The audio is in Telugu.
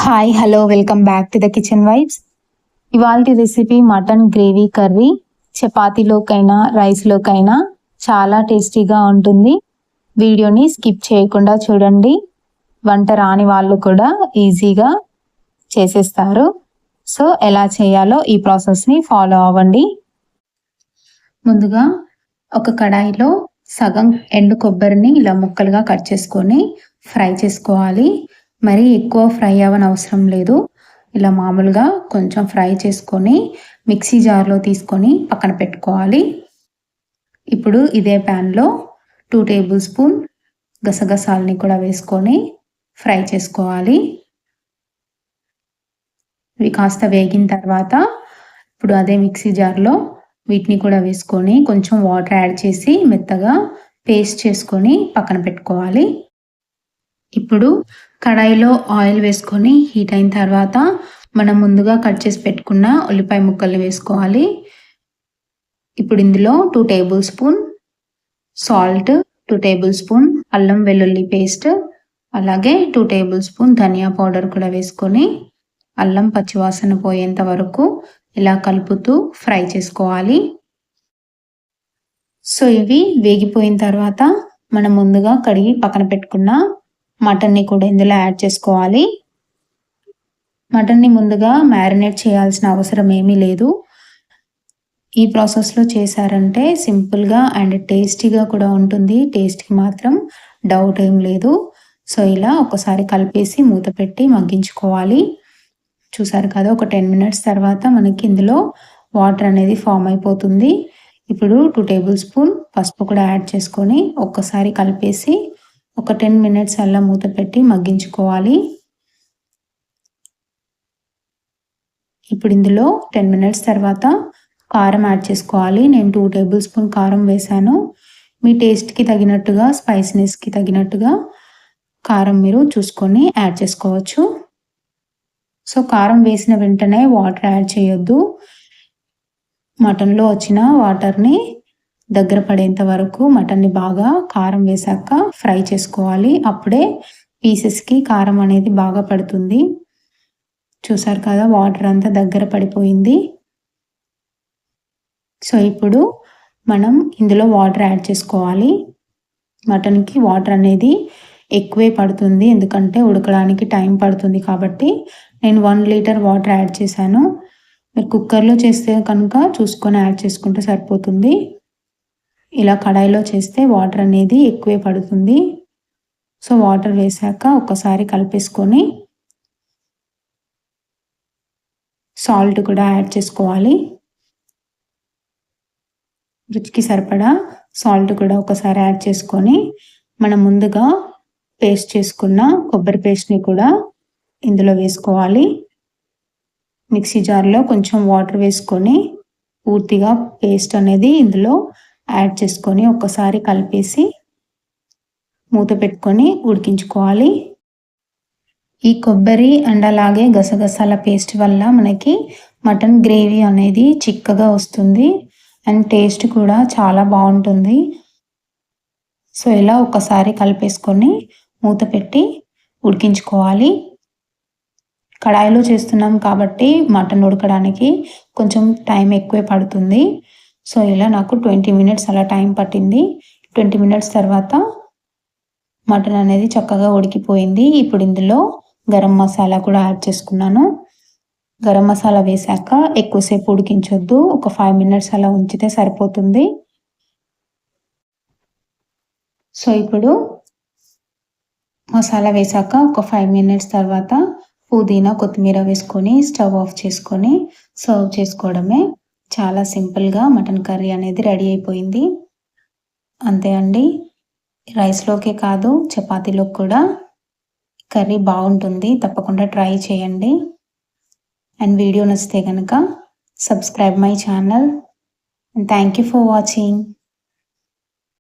Hi hello welcome back to the kitchen vibes. ఇవాల్టి రెసిపీ మటన్ గ్రేవీ కర్రీ. చపాతీలోకైనా రైస్లోకైనా చాలా టేస్టీగా ఉంటుంది. వీడియోని స్కిప్ చేయకుండా చూడండి. వంట రాని వాళ్ళు కూడా ఈజీగా చేసేస్తారు. సో ఎలా చేయాలో ఈ ప్రాసెస్ని ఫాలో అవ్వండి. ముందుగా ఒక కడాయిలో సగం ఎండు కొబ్బరిని ఇలా ముక్కలుగా కట్ చేసుకొని ఫ్రై చేసుకోవాలి. మరి ఎక్కువ ఫ్రై అవ్వని అవసరం లేదు. ఇలా మామూలుగా కొంచెం ఫ్రై చేసుకొని మిక్సీ జార్లో తీసుకొని పక్కన పెట్టుకోవాలి. ఇప్పుడు ఇదే ప్యాన్లో 2 టేబుల్ స్పూన్ గసగసాలని కూడా వేసుకొని ఫ్రై చేసుకోవాలి. ఇవి కాస్త వేగిన తర్వాత ఇప్పుడు అదే మిక్సీ జార్లో వీటిని కూడా వేసుకొని కొంచెం వాటర్ యాడ్ చేసి మెత్తగా పేస్ట్ చేసుకొని పక్కన పెట్టుకోవాలి. ఇప్పుడు కడాయిలో ఆయిల్ వేసుకొని హీట్ అయిన తర్వాత మనం ముందుగా కట్ చేసి పెట్టుకున్న ఉల్లిపాయ ముక్కల్ని వేసుకోవాలి. ఇప్పుడు ఇందులో 2 table spoon salt, 2 table spoon అల్లం వెల్లుల్లి పేస్ట్, అలాగే 2 టేబుల్ స్పూన్ ధనియా పౌడర్ కూడా వేసుకొని అల్లం పచ్చివాసన పోయేంత వరకు ఇలా కలుపుతూ ఫ్రై చేసుకోవాలి. సో ఇవి వేగిపోయిన తర్వాత మనం ముందుగా కడిగి పక్కన పెట్టుకున్న మటన్ని కూడా ఇందులో యాడ్ చేసుకోవాలి. మటన్ని ముందుగా మ్యారినేట్ చేయాల్సిన అవసరం ఏమీ లేదు. ఈ ప్రాసెస్లో చేశారంటే సింపుల్గా అండ్ టేస్టీగా కూడా ఉంటుంది. టేస్ట్కి మాత్రం డౌట్ ఏం లేదు. సో ఇలా ఒకసారి కలిపేసి మూత పెట్టి మగ్గించుకోవాలి. చూసారు కదా, ఒక 10 మినిట్స్ తర్వాత మనకి ఇందులో వాటర్ అనేది ఫామ్ అయిపోతుంది. ఇప్పుడు 2 టేబుల్ స్పూన్ పసుపు కూడా యాడ్ చేసుకొని ఒక్కసారి కలిపేసి ఒక 10 మినిట్స్ అలా మూత పెట్టి మగ్గించుకోవాలి. ఇప్పుడు ఇందులో 10 మినిట్స్ తర్వాత కారం యాడ్ చేసుకోవాలి. నేను 2 టేబుల్ స్పూన్ కారం వేసాను. మీ టేస్ట్కి తగినట్టుగా, స్పైసీనెస్కి తగినట్టుగా కారం మీరు చూసుకొని యాడ్ చేసుకోవచ్చు. సో కారం వేసిన వెంటనే వాటర్ యాడ్ చేయొద్దు. మటన్లో వచ్చిన వాటర్ని దగ్గర పడేంత వరకు మటన్ని బాగా కారం వేసాక ఫ్రై చేసుకోవాలి. అప్పుడే పీసెస్కి కారం అనేది బాగా పడుతుంది. చూసారు కదా, వాటర్ అంతా దగ్గర పడిపోయింది. సో ఇప్పుడు మనం ఇందులో వాటర్ యాడ్ చేసుకోవాలి. మటన్కి వాటర్ అనేది ఎక్కువే పడుతుంది, ఎందుకంటే ఉడకడానికి టైం పడుతుంది కాబట్టి నేను 1 లీటర్ వాటర్ యాడ్ చేశాను. మీరు కుక్కర్లో చేస్తే కనుక చూసుకొని యాడ్ చేసుకుంటే సరిపోతుంది. ఇలా కడాయిలో చేస్తే వాటర్ అనేది ఎక్కువే పడుతుంది. సో వాటర్ వేసాక ఒకసారి కలిపేసుకొని సాల్ట్ కూడా యాడ్ చేసుకోవాలి. రుచికి సరిపడా సాల్ట్ కూడా ఒకసారి యాడ్ చేసుకొని మనం ముందుగా పేస్ట్ చేసుకున్న కొబ్బరి పేస్ట్ని కూడా ఇందులో వేసుకోవాలి. మిక్సీ జార్లో కొంచెం వాటర్ వేసుకొని పూర్తిగా పేస్ట్ అనేది ఇందులో యాడ్ చేసుకొని ఒక్కసారి కలిపేసి మూత పెట్టుకొని ఉడికించుకోవాలి. ఈ కొబ్బరి అండ్ అలాగే గసగసాల పేస్ట్ వల్ల మనకి మటన్ గ్రేవీ అనేది చిక్కగా వస్తుంది అండ్ టేస్ట్ కూడా చాలా బాగుంటుంది. సో ఇలా ఒకసారి కలిపేసుకొని మూత పెట్టి ఉడికించుకోవాలి. కడాయిలో చేస్తున్నాం కాబట్టి మటన్ ఉడకడానికి కొంచెం టైం ఎక్కువే పడుతుంది. సో ఇలా నాకు 20 మినిట్స్ అలా టైం పట్టింది. 20 మినిట్స్ తర్వాత మటన్ అనేది చక్కగా ఉడికిపోయింది. ఇప్పుడు ఇందులో గరం మసాలా కూడా యాడ్ చేసుకున్నాను. గరం మసాలా వేసాక ఎక్కువసేపు ఉడికించొద్దు, ఒక 5 మినిట్స్ అలా ఉంచితే సరిపోతుంది. సో ఇప్పుడు మసాలా వేసాక ఒక 5 మినిట్స్ తర్వాత పుదీనా, కొత్తిమీర వేసుకొని స్టవ్ ఆఫ్ చేసుకొని సర్వ్ చేసుకోవడమే. చాలా సింపుల్గా మటన్ కర్రీ అనేది రెడీ అయిపోయింది. అంతే అండి. రైస్లోకే కాదు చపాతీలోకి కూడా కర్రీ బాగుంటుంది. తప్పకుండా ట్రై చేయండి. అండ్ వీడియో నచ్చితే కనుక subscribe my channel. And thank you for watching.